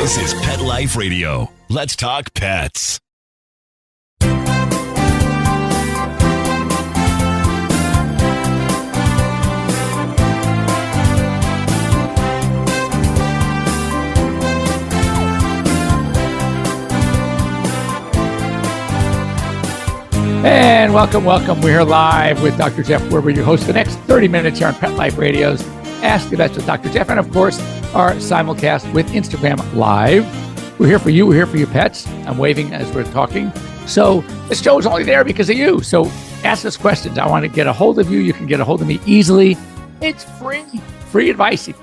This is Pet Life Radio. Let's talk pets. And welcome. We're here live with Dr. Jeff Werber, your host for the next 30 minutes here on Pet Life Radio's Ask the Vets with Dr. Jeff. And of course, our simulcast with Instagram Live. We're here for you. We're here for your pets. I'm waving as we're talking. So this show is only there because of you. So ask us questions. I want to get a hold of you. You can get a hold of me easily. It's free. Free advice. You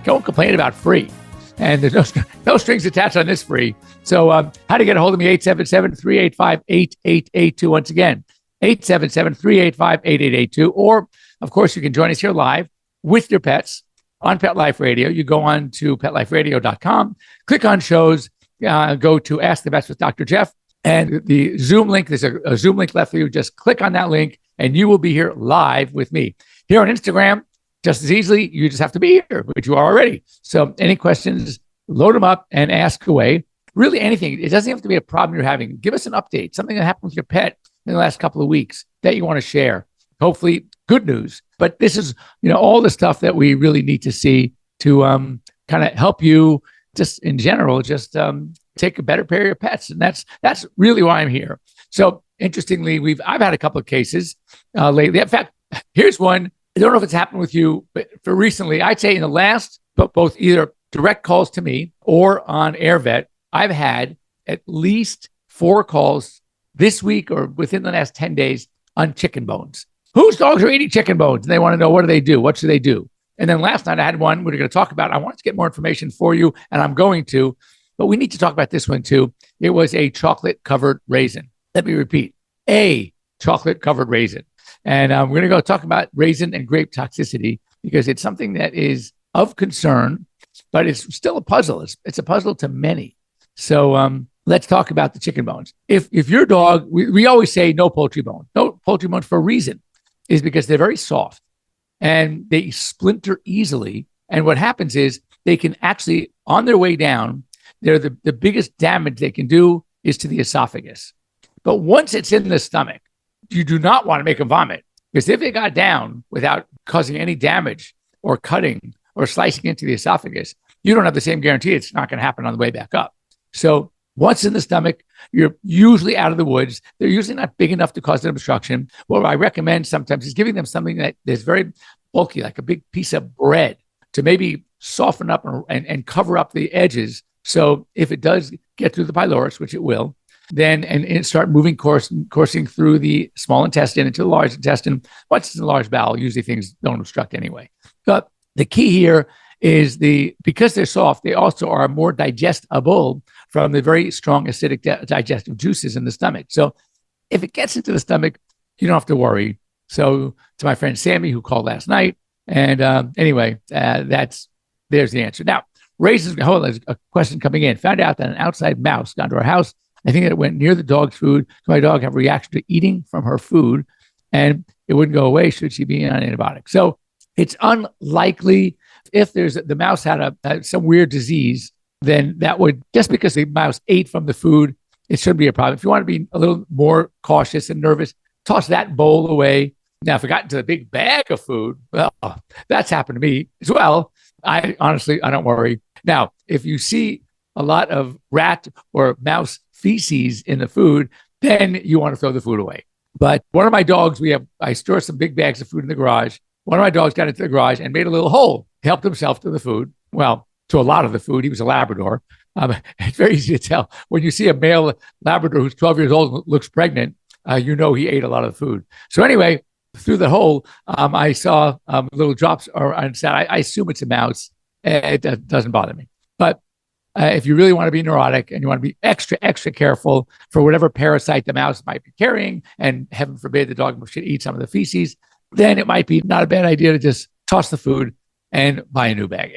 don't complain about free. And there's no strings attached on this free. So how to get a hold of me, 877-385-8882. Once again, 877-385-8882. Or, of course, you can join us here live with your pets on Pet Life Radio. You go on to petliferadio.com, click on shows, go to Ask the Vets with Dr. Jeff, and the Zoom link, there's a Zoom link left for you. Just click on that link, and you will be here live with me. Here on Instagram, just as easily, you just have to be here, which you are already. So any questions, load them up and ask away. Really anything. It doesn't have to be a problem you're having. Give us an update, something that happened with your pet in the last couple of weeks that you want to share. Hopefully good news. But this is, all the stuff that we really need to see to kind of help you just in general, just take a better care of your pets. And that's really why I'm here. So interestingly, I've had a couple of cases lately. In fact, here's one. I don't know if it's happened with you, but for recently, I'd say in the last, but both either direct calls to me or on AirVet, I've had at least 4 calls this week or within the last 10 days on chicken bones. Whose dogs are eating chicken bones? And they want to know, what do they do? What should they do? And then last night I had one we're going to talk about. I wanted to get more information for you, and I'm going to, but we need to talk about this one too. It was a chocolate-covered raisin. Let me repeat, a chocolate-covered raisin. And we're going to go talk about raisin and grape toxicity because it's something that is of concern, but it's still a puzzle. It's a puzzle to many. So let's talk about the chicken bones. If your dog, we always say no poultry bones for a reason, is because they're very soft and they splinter easily. And what happens is they can actually, on their way down, the biggest damage they can do is to the esophagus. But once it's in the stomach, you do not want to make them vomit, because if they got down without causing any damage or cutting or slicing into the esophagus, you don't have the same guarantee it's not going to happen on the way back up. So once in the stomach, you're usually out of the woods. They're usually not big enough to cause an obstruction. What I recommend sometimes is giving them something that is very bulky, like a big piece of bread, to maybe soften up and cover up the edges. So if it does get through the pylorus, which it will, then and start coursing through the small intestine into the large intestine. Once it's in the large bowel, usually things don't obstruct anyway. But the key here is because they're soft, they also are more digestible from the very strong acidic digestive juices in the stomach. So if it gets into the stomach, you don't have to worry. So to my friend Sammy, who called last night, and anyway, there's the answer. Now, raisins, there's a question coming in. Found out that an outside mouse got into our house. I think that it went near the dog's food. So my dog had a reaction to eating from her food, and it wouldn't go away should she be on antibiotics. So it's unlikely. If the mouse had some weird disease, then that would, just because the mouse ate from the food, it shouldn't be a problem. If you want to be a little more cautious and nervous, toss that bowl away. Now, if it got into a big bag of food, well, that's happened to me as well. I don't worry. Now, if you see a lot of rat or mouse feces in the food, then you want to throw the food away. But one of my dogs, I store some big bags of food in the garage. One of my dogs got into the garage and made a little hole, helped himself to the food. Well, to a lot of the food. He was a Labrador. It's very easy to tell. When you see a male Labrador who's 12 years old and looks pregnant, you know he ate a lot of the food. So anyway, through the hole, I saw little drops, I assume it's a mouse. It doesn't bother me. But if you really want to be neurotic and you want to be extra, extra careful for whatever parasite the mouse might be carrying, and heaven forbid the dog should eat some of the feces, then it might be not a bad idea to just toss the food and buy a new bag.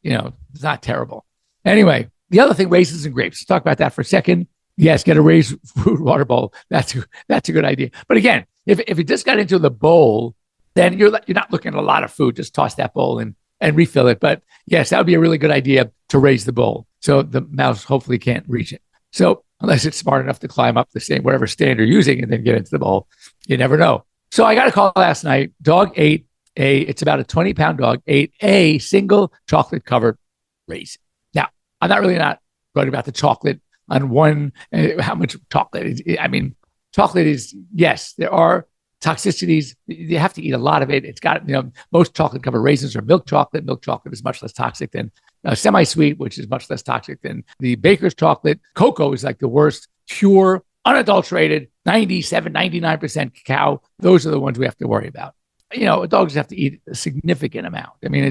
Yeah, it's not terrible. Anyway, the other thing, raisins and grapes. Let's talk about that for a second. Yes, get a raised fruit water bowl. That's a good idea. But again, if it just got into the bowl, then you're not looking at a lot of food. Just toss that bowl and refill it. But yes, that would be a really good idea to raise the bowl. So the mouse hopefully can't reach it. So unless it's smart enough to climb up the same, whatever stand you're using and then get into the bowl, you never know. So I got a call last night. Dog ate it's about a 20-pound dog, ate a single chocolate covered raisin. Now, I'm not worried about the chocolate on one, how much chocolate. Chocolate is, yes, there are toxicities. You have to eat a lot of it. It's got, most chocolate covered raisins are milk chocolate. Milk chocolate is much less toxic than semi-sweet, which is much less toxic than the baker's chocolate. Cocoa is like the worst, pure, unadulterated, 97, 99% cacao. Those are the ones we have to worry about. Dogs have to eat a significant amount. I mean,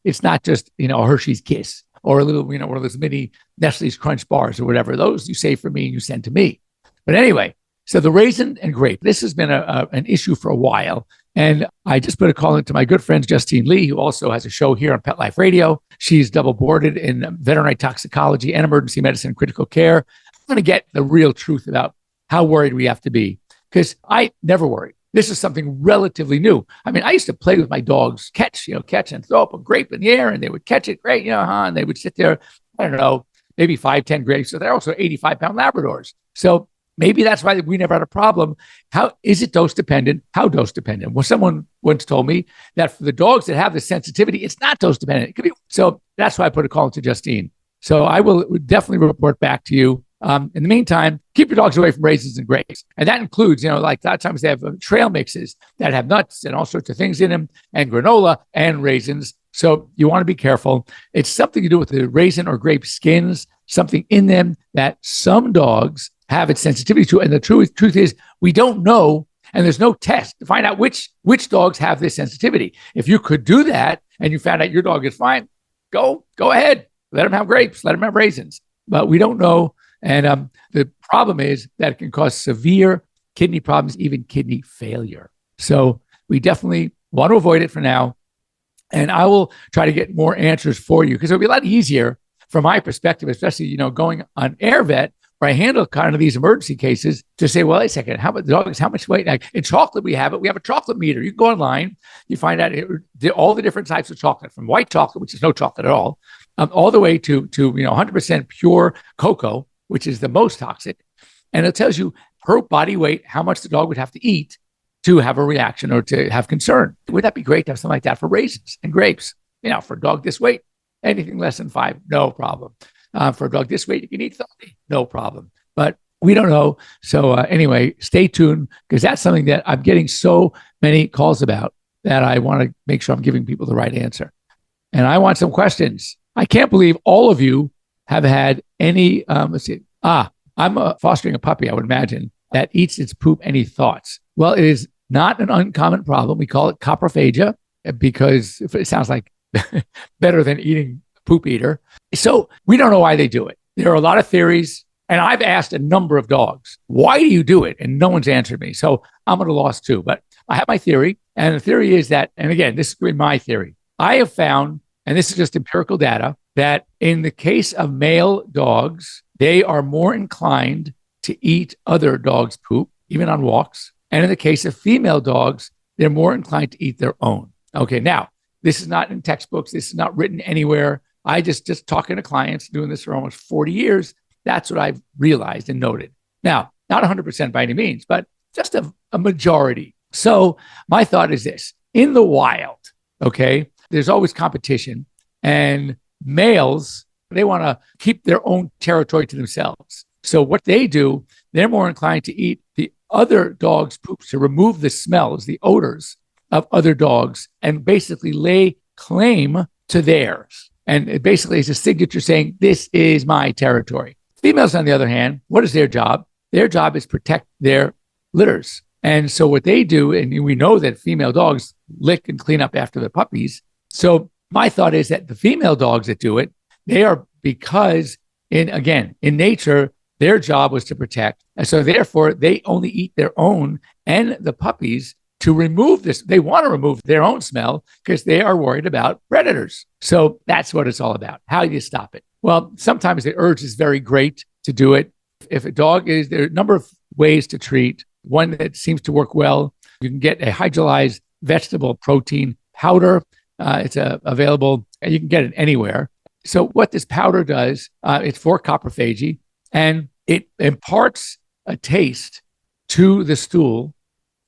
it's not just, a Hershey's Kiss or a little, one of those mini Nestle's Crunch bars or whatever. Those you save for me and you send to me. But anyway, so the raisin and grape, this has been an issue for a while. And I just put a call into my good friend, Justine Lee, who also has a show here on Pet Life Radio. She's double boarded in veterinary toxicology and emergency medicine and critical care. I'm going to get the real truth about how worried we have to be, because I never worried. This is something relatively new. I mean, I used to play with my dogs, catch and throw up a grape in the air, and they would catch it, great, and they would sit there, I don't know, maybe 5-10 grapes. So they're also 85-pound Labradors. So maybe that's why we never had a problem. How is it dose dependent? How dose dependent? Well, someone once told me that for the dogs that have the sensitivity, it's not dose dependent. It could be. So that's why I put a call into Justine. So I will definitely report back to you. In the meantime, keep your dogs away from raisins and grapes. And that includes, like a lot of times they have trail mixes that have nuts and all sorts of things in them, and granola and raisins. So you want to be careful. It's something to do with the raisin or grape skins, something in them that some dogs have its sensitivity to. And the truth is we don't know, and there's no test to find out which dogs have this sensitivity. If you could do that and you found out your dog is fine, go ahead. Let them have grapes, let them have raisins. But we don't know. And the problem is that it can cause severe kidney problems, even kidney failure. So we definitely want to avoid it for now. And I will try to get more answers for you, because it'll be a lot easier from my perspective, especially, going on AirVet, where I handle kind of these emergency cases, to say, well, wait a second, how about the dogs? How much weight? Like in chocolate, we have it. We have a chocolate meter. You can go online, you find out all the different types of chocolate, from white chocolate, which is no chocolate at all the way to 100% pure cocoa, which is the most toxic. And it tells you per body weight how much the dog would have to eat to have a reaction or to have concern. Would that be great to have something like that for raisins and grapes? For a dog this weight, anything less than 5, no problem. For a dog this weight, you can eat 30, no problem. But we don't know. So anyway, stay tuned, because that's something that I'm getting so many calls about that I want to make sure I'm giving people the right answer. And I want some questions. I can't believe all of you have had any, let's see. I'm fostering a puppy, I would imagine, that eats its poop. Any thoughts? Well, it is not an uncommon problem. We call it coprophagia, because it sounds like better than eating poop eater. So we don't know why they do it. There are a lot of theories, and I've asked a number of dogs, why do you do it? And no one's answered me. So I'm at a loss too, but I have my theory. And the theory is that, and again, this is my theory, I have found, and this is just empirical data, that in the case of male dogs, they are more inclined to eat other dogs' poop, even on walks. And in the case of female dogs, they're more inclined to eat their own. Okay, now, this is not in textbooks. This is not written anywhere. I just talking to clients, doing this for almost 40 years. That's what I've realized and noted. Now, not 100% by any means, but just a majority. So my thought is this: in the wild, okay, there's always competition, and males, they want to keep their own territory to themselves. So what they do, they're more inclined to eat the other dog's poop, to remove the smells, the odors of other dogs, and basically lay claim to theirs. And it basically is a signature saying, this is my territory. Females, on the other hand, what is their job? Their job is protect their litters. And so what they do, and we know that female dogs lick and clean up after their puppies. So my thought is that the female dogs that do it, they are, because in nature, their job was to protect. And so therefore, they only eat their own and the puppies to remove this. They want to remove their own smell because they are worried about predators. So that's what it's all about. How do you stop it? Well, sometimes the urge is very great to do it. If a dog is, there are a number of ways to treat. One that seems to work well, you can get a hydrolyzed vegetable protein powder. It's available, and you can get it anywhere. So what this powder does, it's for coprophagy, and it imparts a taste to the stool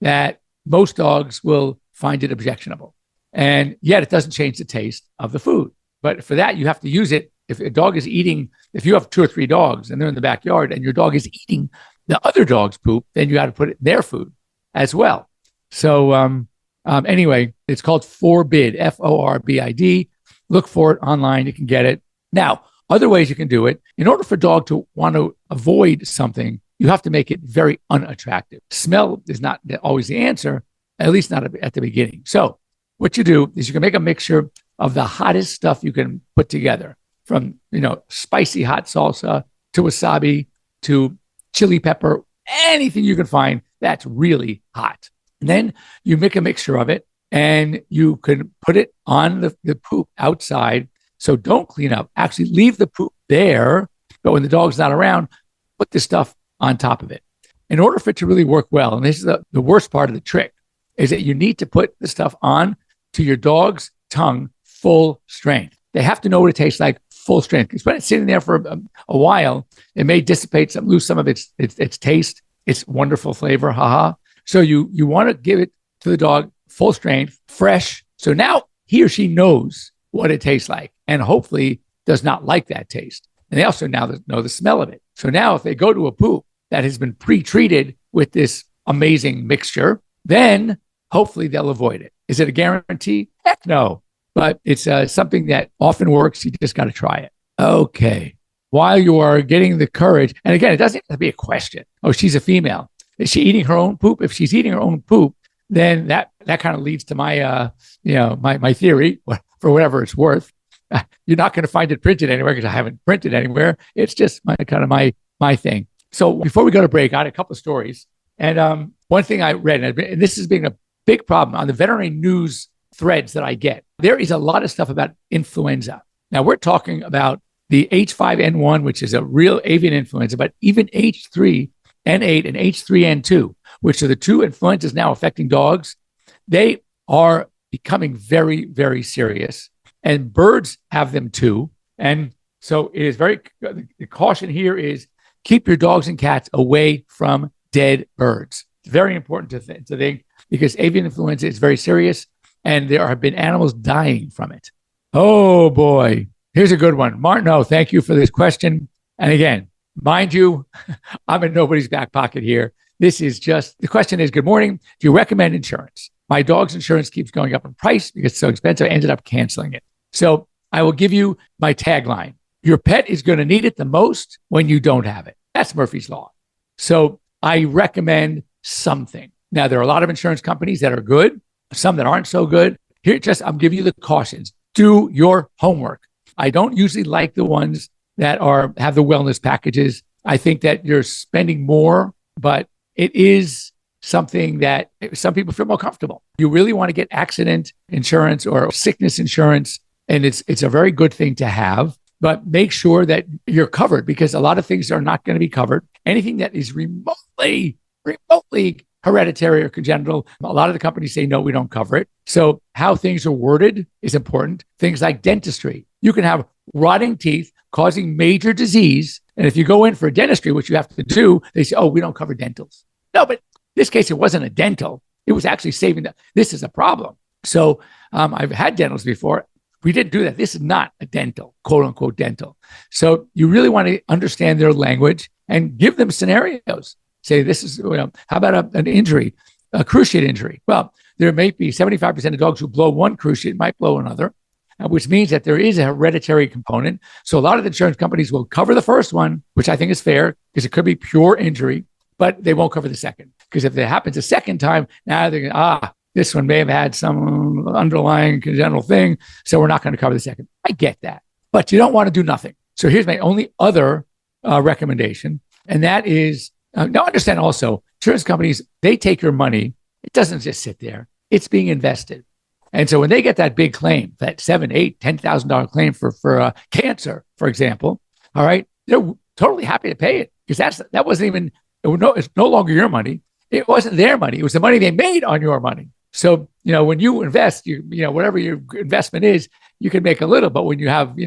that most dogs will find it objectionable. And yet it doesn't change the taste of the food. But for that, you have to use it. If a dog is eating, if you have 2 or 3 dogs and they're in the backyard and your dog is eating the other dog's poop, then you got to put it in their food as well. So anyway, it's called Forbid, Forbid. Look for it online. You can get it. Now, other ways you can do it. In order for a dog to want to avoid something, you have to make it very unattractive. Smell is not always the answer, at least not at the beginning. So what you do is you can make a mixture of the hottest stuff you can put together, from, spicy hot salsa to wasabi to chili pepper, anything you can find that's really hot. And then you make a mixture of it and you can put it on the poop outside. So don't clean up. Actually, leave the poop there. But when the dog's not around, put the stuff on top of it. In order for it to really work well, and this is the worst part of the trick, is that you need to put the stuff on to your dog's tongue full strength. They have to know what it tastes like full strength. Because when it's sitting there for a while, it may dissipate lose some of its taste, its wonderful flavor. Haha. So you want to give it to the dog full strength, fresh. So now he or she knows what it tastes like and hopefully does not like that taste. And they also now know the smell of it. So now if they go to a poop that has been pre-treated with this amazing mixture, then hopefully they'll avoid it. Is it a guarantee? Heck no. But it's something that often works. You just got to try it. Okay. While you are getting the courage, and again, it doesn't have to be a question. Oh, she's a female. Is she eating her own poop? If she's eating her own poop, then that kind of leads to my, my theory, for whatever it's worth. You're not going to find it printed anywhere because I haven't printed anywhere. It's just my thing. So before we go to break, I had a couple of stories. And one thing I read, and this has been a big problem on the veterinary news threads that I get, there is a lot of stuff about influenza. Now, we're talking about the H5N1, which is a real avian influenza, but even H3N8 and H3N2, which are the 2 influenzas now affecting dogs, they are becoming very, very serious. And birds have them too. And so it is the caution here is keep your dogs and cats away from dead birds. It's very important to think because avian influenza is very serious and there have been animals dying from it. Oh boy. Here's a good one. Martineau, thank you for this question. And again, mind you, I'm in nobody's back pocket here. The question is, good morning. Do you recommend insurance? My dog's insurance keeps going up in price because it's so expensive. I ended up canceling it. So I will give you my tagline. Your pet is going to need it the most when you don't have it. That's Murphy's Law. So I recommend something. Now, there are a lot of insurance companies that are good, some that aren't so good. I'm giving you the cautions. Do your homework. I don't usually like the ones that have the wellness packages. I think that you're spending more, but it is something that some people feel more comfortable. You really want to get accident insurance or sickness insurance, and it's a very good thing to have, but make sure that you're covered because a lot of things are not going to be covered. Anything that is remotely hereditary or congenital, a lot of the companies say, no, we don't cover it. So how things are worded is important. Things like dentistry. You can have rotting teeth causing major disease. And if you go in for dentistry, which you have to do, they say, oh, we don't cover dentals. No, but in this case, it wasn't a dental. It was actually saving this is a problem. So I've had dentals before. We didn't do that. This is not a dental, quote unquote dental. So you really want to understand their language and give them scenarios. Say, this is, how about an injury, a cruciate injury? Well, there may be 75% of dogs who blow one cruciate might blow another, which means that there is a hereditary component. So a lot of the insurance companies will cover the first one, which I think is fair because it could be pure injury, but they won't cover the second. Because if it happens a second time, now they're going, this one may have had some underlying congenital thing, so we're not going to cover the second. I get that, but you don't want to do nothing. So here's my only other recommendation, and that is, now understand also, insurance companies, they take your money. It doesn't just sit there. It's being invested. And so when they get that big claim, that $7,000, $8,000, $10,000 claim for cancer, for example, all right, they're totally happy to pay it because that wasn't even, it's no longer your money. It wasn't their money. It was the money they made on your money. So, when you invest, whatever your investment is, you can make a little, but when you have,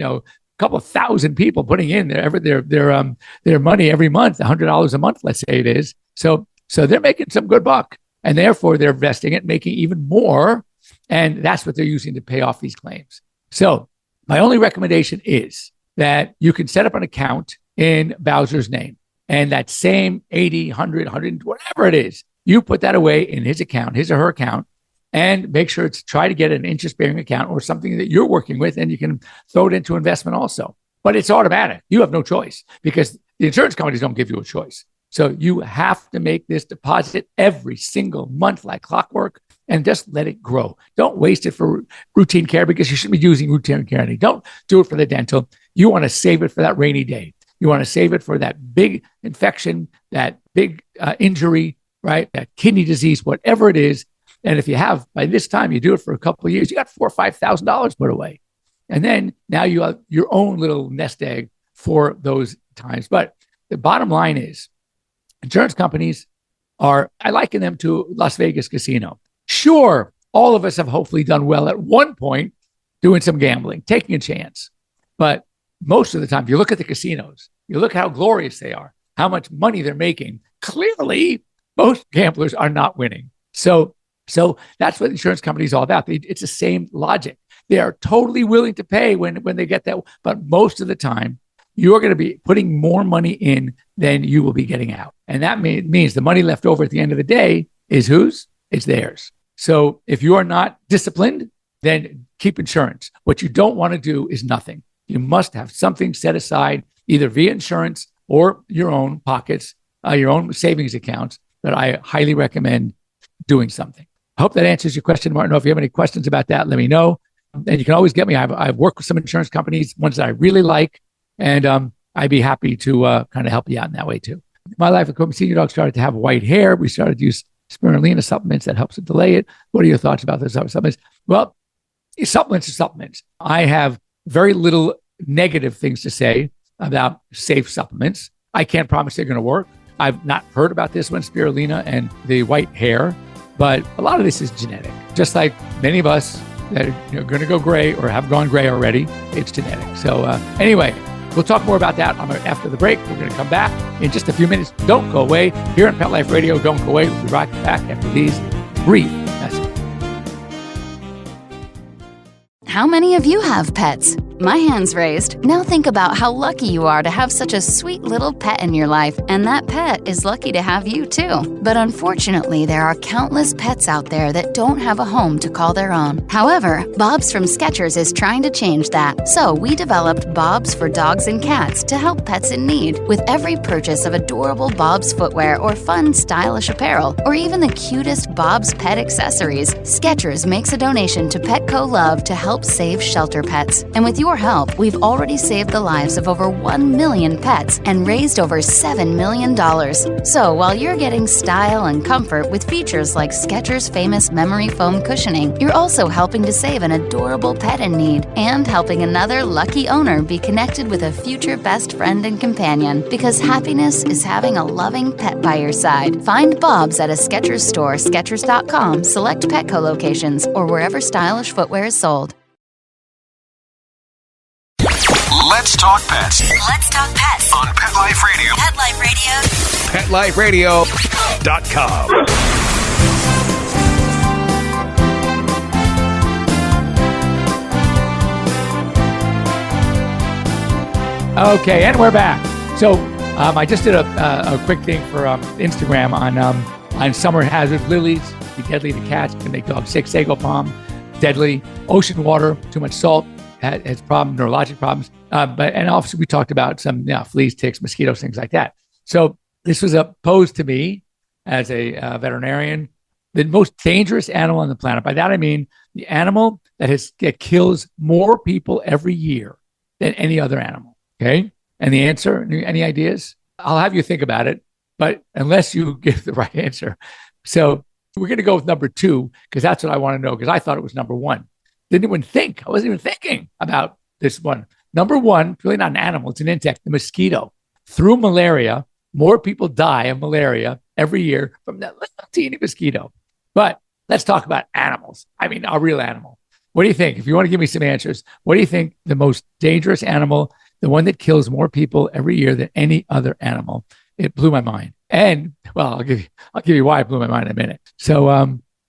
couple of thousand people putting in their money every month, $100 a month, let's say it is. So they're making some good buck, and therefore they're investing it, making even more, and that's what they're using to pay off these claims. So my only recommendation is that you can set up an account in Bowser's name, and that same 80, 100, 100, whatever it is, you put that away in his account, his or her account, and make sure it's try to get an interest-bearing account or something that you're working with, and you can throw it into investment also. But it's automatic. You have no choice because the insurance companies don't give you a choice. So you have to make this deposit every single month like clockwork and just let it grow. Don't waste it for routine care because you shouldn't be using routine care. Don't do it for the dental. You want to save it for that rainy day. You want to save it for that big infection, that big injury, right? That kidney disease, whatever it is. And if you have, by this time, you do it for a couple of years, you got $4,000 or $5,000 put away. And then now you have your own little nest egg for those times. But the bottom line is insurance companies I liken them to Las Vegas casino. Sure, all of us have hopefully done well at one point doing some gambling, taking a chance. But most of the time, if you look at the casinos, you look how glorious they are, how much money they're making. Clearly, most gamblers are not winning. So that's what the insurance company is all about. It's the same logic. They are totally willing to pay when they get that. But most of the time, you're going to be putting more money in than you will be getting out. And that means the money left over at the end of the day is whose? It's theirs. So if you are not disciplined, then keep insurance. What you don't want to do is nothing. You must have something set aside, either via insurance or your own pockets, your own savings accounts, that I highly recommend doing something. I hope that answers your question, Martin. If you have any questions about that, let me know. And you can always get me. I've worked with some insurance companies, ones that I really like, and I'd be happy to kind of help you out in that way too. My life at Senior Dog started to have white hair. We started to use spirulina supplements that helps to delay it. What are your thoughts about those supplements? Well, supplements are supplements. I have very little negative things to say about safe supplements. I can't promise they're going to work. I've not heard about this one, spirulina and the white hair, but a lot of this is genetic. Just like many of us that are going to go gray or have gone gray already, it's genetic. So anyway, we'll talk more about that after the break. We're going to come back in just a few minutes. Don't go away. Here on Pet Life Radio, don't go away. We'll be right back after these brief messages. How many of you have pets? My hand's raised. Now think about how lucky you are to have such a sweet little pet in your life, and that pet is lucky to have you too. But unfortunately, there are countless pets out there that don't have a home to call their own. However, Bob's from Skechers is trying to change that. So we developed Bob's for dogs and cats to help pets in need. With every purchase of adorable Bob's footwear or fun, stylish apparel, or even the cutest Bob's pet accessories, Skechers makes a donation to Petco Love to help save shelter pets. And with your help, we've already saved the lives of over 1 million pets and raised over $7 million. So while you're getting style and comfort with features like Skechers' famous memory foam cushioning, you're also helping to save an adorable pet in need and helping another lucky owner be connected with a future best friend and companion, because happiness is having a loving pet by your side. Find Bob's at a Skechers store, Skechers.com, select Petco locations, or wherever stylish footwear is sold. Let's talk pets. Let's talk pets On Pet Life Radio. Pet Life Radio. PetLifeRadio.com. Okay, and we're back. So I just did a quick thing for Instagram on summer hazard lilies. Be deadly to cats, can make dogs sick. Sago palm, deadly. Ocean water, too much salt, has problems, neurologic problems. And obviously we talked about some fleas, ticks, mosquitoes, things like that. So this was posed to me as a veterinarian, the most dangerous animal on the planet. By that I mean the animal that kills more people every year than any other animal. Okay, and the answer, any ideas? I'll have you think about it, but unless you give the right answer. So we're going to go with number 2 because that's what I want to know, because I thought it was number 1. Didn't even think. I wasn't even thinking about this one. Number 1, it's really not an animal, it's an insect, the mosquito. Through malaria, more people die of malaria every year from that little teeny mosquito. But let's talk about animals. I mean, a real animal. What do you think? If you want to give me some answers, what do you think the most dangerous animal, the one that kills more people every year than any other animal? It blew my mind. And well, I'll give you why it blew my mind in a minute. So,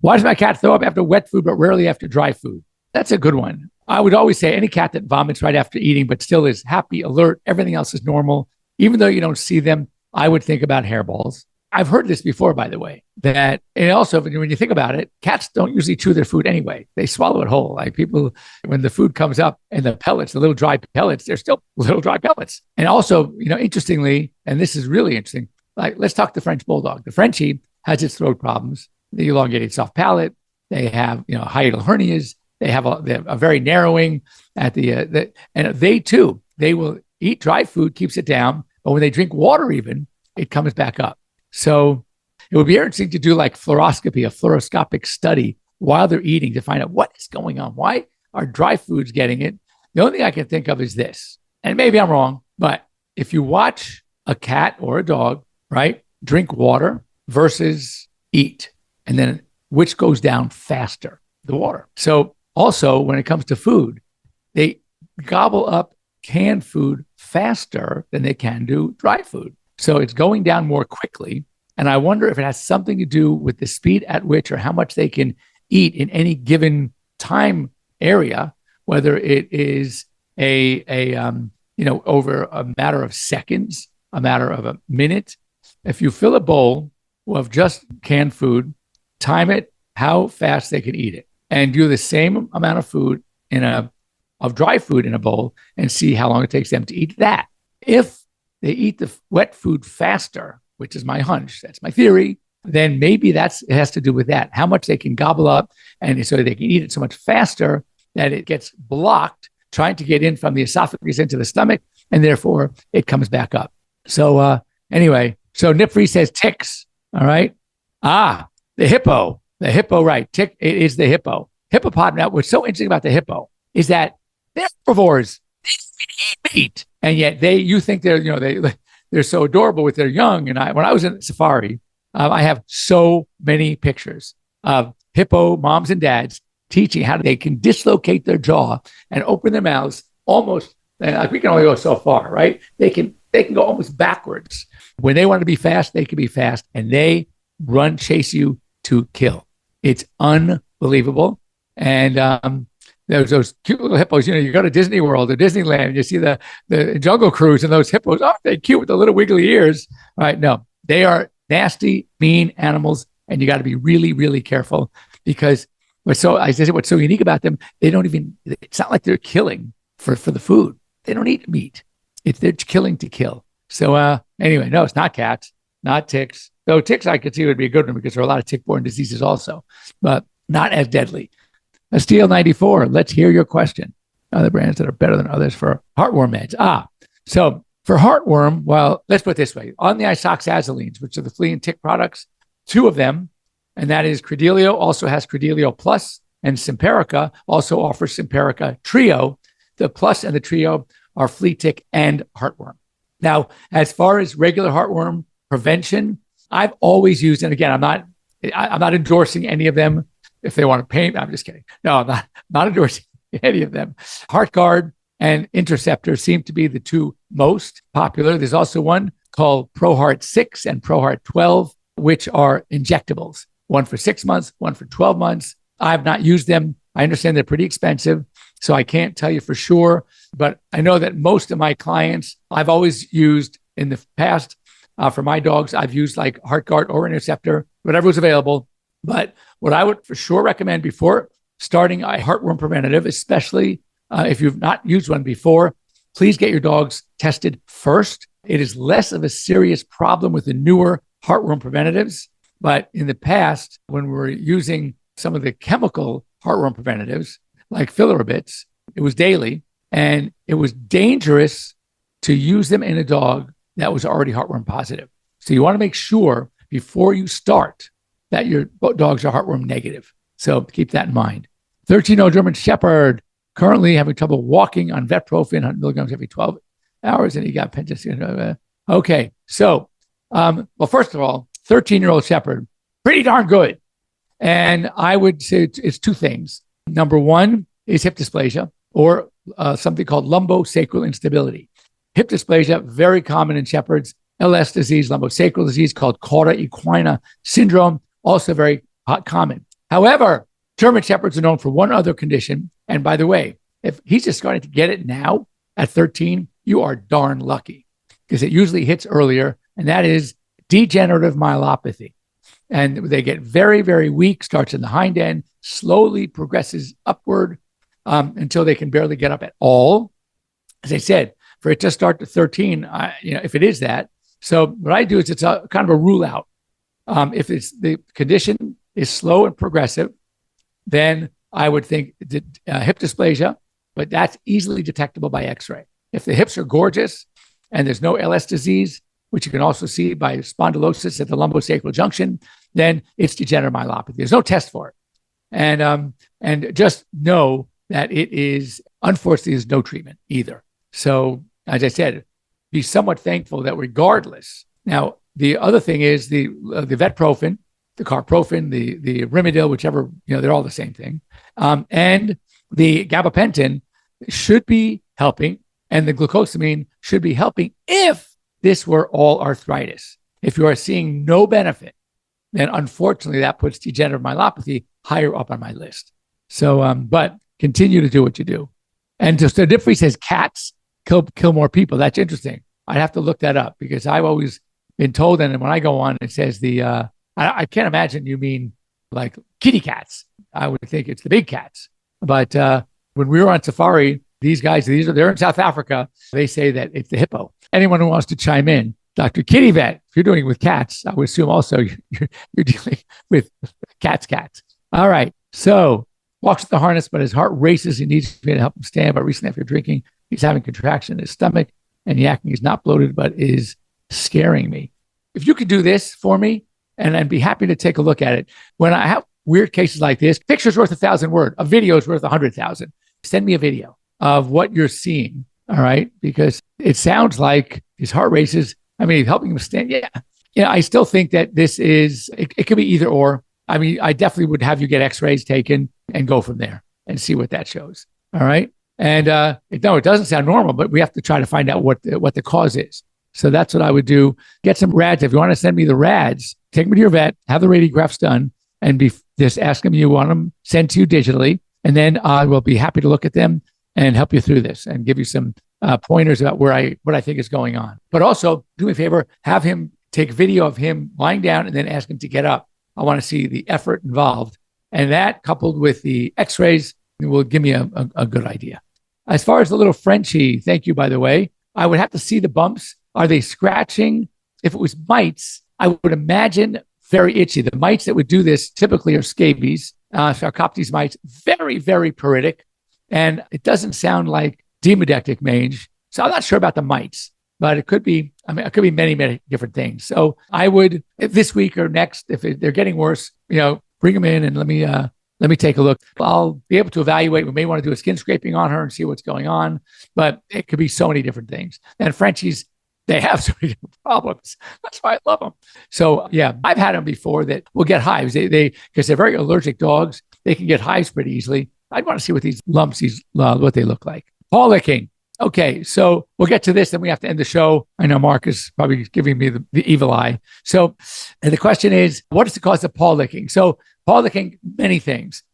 why does my cat throw up after wet food, but rarely after dry food? That's a good one. I would always say any cat that vomits right after eating, but still is happy, alert, everything else is normal. Even though you don't see them, I would think about hairballs. I've heard this before, by the way, that, and also when you think about it, cats don't usually chew their food anyway. They swallow it whole. Like people, when the food comes up and the pellets, the little dry pellets, they're still little dry pellets. And also, interestingly, and this is really interesting, like let's talk the French bulldog. The Frenchie has its throat problems, the elongated soft palate. They have, hiatal hernias. They have a very narrowing at and they too, they will eat dry food, keeps it down. But when they drink water even, it comes back up. So it would be interesting to do like fluoroscopy, a fluoroscopic study while they're eating to find out what is going on. Why are dry foods getting it? The only thing I can think of is this, and maybe I'm wrong, but if you watch a cat or a dog, right, drink water versus eat, and then which goes down faster, the water. So also when it comes to food, they gobble up canned food faster than they can do dry food. So it's going down more quickly. And I wonder if it has something to do with the speed at which or how much they can eat in any given time area, whether it is over a matter of seconds, a matter of a minute. If you fill a bowl of just canned food, time it how fast they can eat it, and do the same amount of food of dry food in a bowl and see how long it takes them to eat that. If they eat the wet food faster, which is my hunch, that's my theory, then maybe it has to do with that, how much they can gobble up, and so they can eat it so much faster that it gets blocked, trying to get in from the esophagus into the stomach, and therefore it comes back up. So anyway, so Nipfree says ticks, all right? The hippo, right, tick, it is the hippo. Hippopotamus, now what's so interesting about the hippo is that they're herbivores, they eat meat, and yet you think they're so adorable with their young. And when I was in safari, I have so many pictures of hippo moms and dads teaching how they can dislocate their jaw and open their mouths almost. And we can only go so far, right? They can go almost backwards. When they want to be fast, they can be fast, and they chase you to kill. It's unbelievable. And there's those cute little hippos. You go to Disney World or Disneyland, and you see the Jungle Cruise, and those hippos, they're cute with the little wiggly ears. All right, no, they are nasty, mean animals, and you got to be really, really careful, because what's so unique about them, it's not like they're killing for the food. They don't eat meat. They're killing to kill. So anyway, no, it's not cats, not ticks. Though ticks I could see would be a good one, because there are a lot of tick-borne diseases also, but not as deadly. Steel 94, let's hear your question. Other brands that are better than others for heartworm meds. So for heartworm, well, let's put it this way. On the isoxazolines, which are the flea and tick products, two of them, and that is Credelio, also has Credelio Plus, and Simparica also offers Simparica Trio. The Plus and the Trio are flea, tick, and heartworm. Now, as far as regular heartworm prevention, I've always used, and again, I'm not endorsing any of them. If they want to paint, I'm just kidding. No, I'm not endorsing any of them. HeartGuard and Interceptor seem to be the two most popular. There's also one called ProHeart 6 and ProHeart 12, which are injectables. One for 6 months, one for 12 months. I've not used them. I understand they're pretty expensive, so I can't tell you for sure. But I know that most of my clients, I've always used in the past, for my dogs, I've used like HeartGuard or Interceptor, whatever was available. But what I would for sure recommend before starting a heartworm preventative, especially if you've not used one before, please get your dogs tested first. It is less of a serious problem with the newer heartworm preventatives. But in the past, when we were using some of the chemical heartworm preventatives, like Filaribits, it was daily, and it was dangerous to use them in a dog that was already heartworm positive. So you want to make sure before you start that your dogs are heartworm negative. So keep that in mind. 13-year-old German Shepherd, currently having trouble walking on Vetprofen, 100 milligrams every 12 hours, and he got penticillin. Okay, so, well, first of all, 13-year-old Shepherd, pretty darn good. And I would say it's two things. Number one, is hip dysplasia or something called lumbosacral instability. Hip dysplasia, very common in shepherds. LS disease, lumbosacral disease called cauda equina syndrome, also very common. However, German shepherds are known for one other condition. And by the way, if he's just starting to get it now at 13, you are darn lucky because it usually hits earlier, and that is degenerative myelopathy. And they get very, very weak, starts in the hind end, slowly progresses upward until they can barely get up at all. As I said, for it to start to 13, if it is that. So what I do is it's a kind of a rule out. If it's the condition is slow and progressive, then I would think hip dysplasia, but that's easily detectable by X-ray. If the hips are gorgeous and there's no LS disease, which you can also see by spondylosis at the lumbosacral junction, then it's degenerative myelopathy. There's no test for it. And just know that it is, unfortunately, there's no treatment either. So as I said, be somewhat thankful that regardless. Now, the other thing is the vetprofen, the carprofen, the Rimadyl, whichever, they're all the same thing. And the gabapentin should be helping, and the glucosamine should be helping if this were all arthritis. If you are seeing no benefit, then unfortunately that puts degenerative myelopathy higher up on my list. So, but continue to do what you do. And just the difference says cats kill more people. That's interesting. I'd have to look that up because I've always been told, and when I go on, it says I can't imagine you mean like kitty cats. I would think it's the big cats. But when we were on safari, these guys, they're in South Africa. They say that it's the hippo. Anyone who wants to chime in, Dr. Kitty Vet, if you're doing it with cats, I would assume also you're dealing with cats. All right. So walks with the harness, but his heart races. He needs me to help him stand. But recently after drinking, he's having contraction in his stomach and yakking. He's not bloated, but is scaring me. If you could do this for me, and I'd be happy to take a look at it. When I have weird cases like this, picture's worth 1,000 words. A video is worth 100,000. Send me a video of what you're seeing, all right? Because it sounds like his heart races. I mean, helping him stand. Yeah. I still think that this is, it could be either or. I mean, I definitely would have you get x-rays taken and go from there and see what that shows, all right? And no, it doesn't sound normal, but we have to try to find out what the cause is. So that's what I would do. Get some rads. If you want to send me the rads, take them to your vet, have the radiographs done, and just ask them you want them sent to you digitally. And then I will be happy to look at them and help you through this and give you some pointers about what I think is going on. But also, do me a favor, have him take video of him lying down and then ask him to get up. I want to see the effort involved. And that, coupled with the x-rays, will give me a good idea. As far as the little Frenchie, thank you, by the way, I would have to see the bumps. Are they scratching? If it was mites, I would imagine very itchy. The mites that would do this typically are scabies, Sarcoptes mites, very, very pruritic. And it doesn't sound like demodectic mange. So I'm not sure about the mites, but it could be many, many different things. So I would, if this week or next, if they're getting worse, bring them in and let me take a look. I'll be able to evaluate. We may want to do a skin scraping on her and see what's going on, but it could be so many different things. And Frenchies, they have so many different problems. That's why I love them. So yeah, I've had them before that will get hives. Because they're very allergic dogs, they can get hives pretty easily. I'd want to see what these lumps, what they look like. Paw licking. Okay, so we'll get to this, and we have to end the show. I know Mark is probably giving me the evil eye. So the question is, what is the cause of paw licking? So paw licking, many things.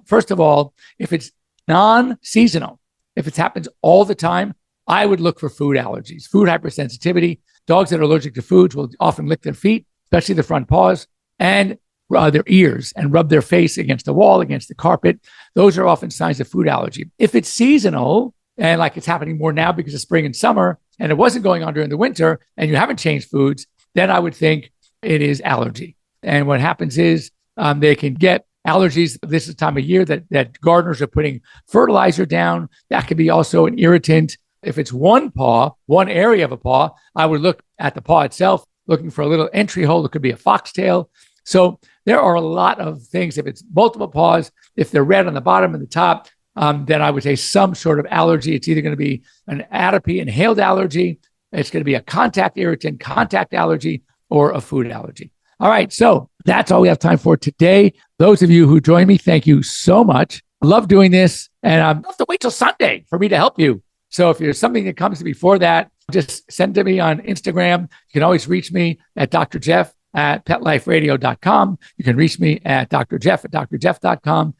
First of all, if it's non-seasonal, if it happens all the time, I would look for food allergies, food hypersensitivity. Dogs that are allergic to foods will often lick their feet, especially the front paws, and their ears, and rub their face against the wall, against the carpet. Those are often signs of food allergy. If it's seasonal, and like it's happening more now because of spring and summer, and it wasn't going on during the winter, and you haven't changed foods, then I would think it is allergy. And what happens is they can get allergies. This is the time of year that gardeners are putting fertilizer down. That could be also an irritant. If it's one paw, one area of a paw, I would look at the paw itself, looking for a little entry hole. It could be a foxtail. So there are a lot of things. If it's multiple paws, if they're red on the bottom and the top, then I would say some sort of allergy. It's either going to be an atopy, inhaled allergy. It's going to be a contact irritant, contact allergy, or a food allergy. All right. So that's all we have time for today. Those of you who joined me, thank you so much. I love doing this. And you don't have to wait till Sunday for me to help you. So if there's something that comes before that, just send to me on Instagram. You can always reach me at Dr. Jeff at PetLifeRadio.com. You can reach me at Dr. Jeff at drjeff.com.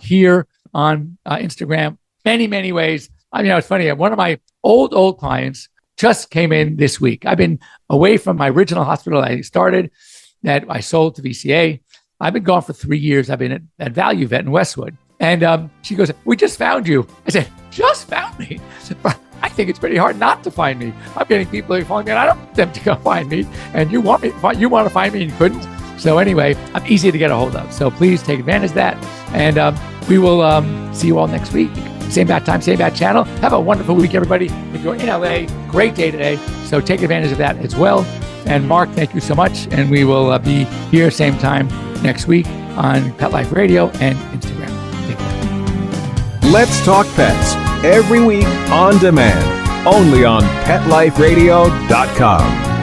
Here on Instagram, many ways. I mean, it's funny. One of my old clients just came in this week. I've been away from my original hospital I started that I sold to VCA. I've been gone for 3 years. I've been at Value Vet in Westwood. And she goes, we just found you. I said, just found me? I think it's pretty hard not to find me. I'm getting people who are following me, and I don't want them to go find me. And you want to find me, and you couldn't. So anyway, I'm easy to get a hold of. So please take advantage of that. And we will see you all next week. Same bat time, same bat channel. Have a wonderful week, everybody. If you're in LA, great day today. So take advantage of that as well. And Mark, thank you so much. And we will be here same time next week on Pet Life Radio and Instagram. Take care. Let's Talk Pets every week on demand, only on PetLifeRadio.com.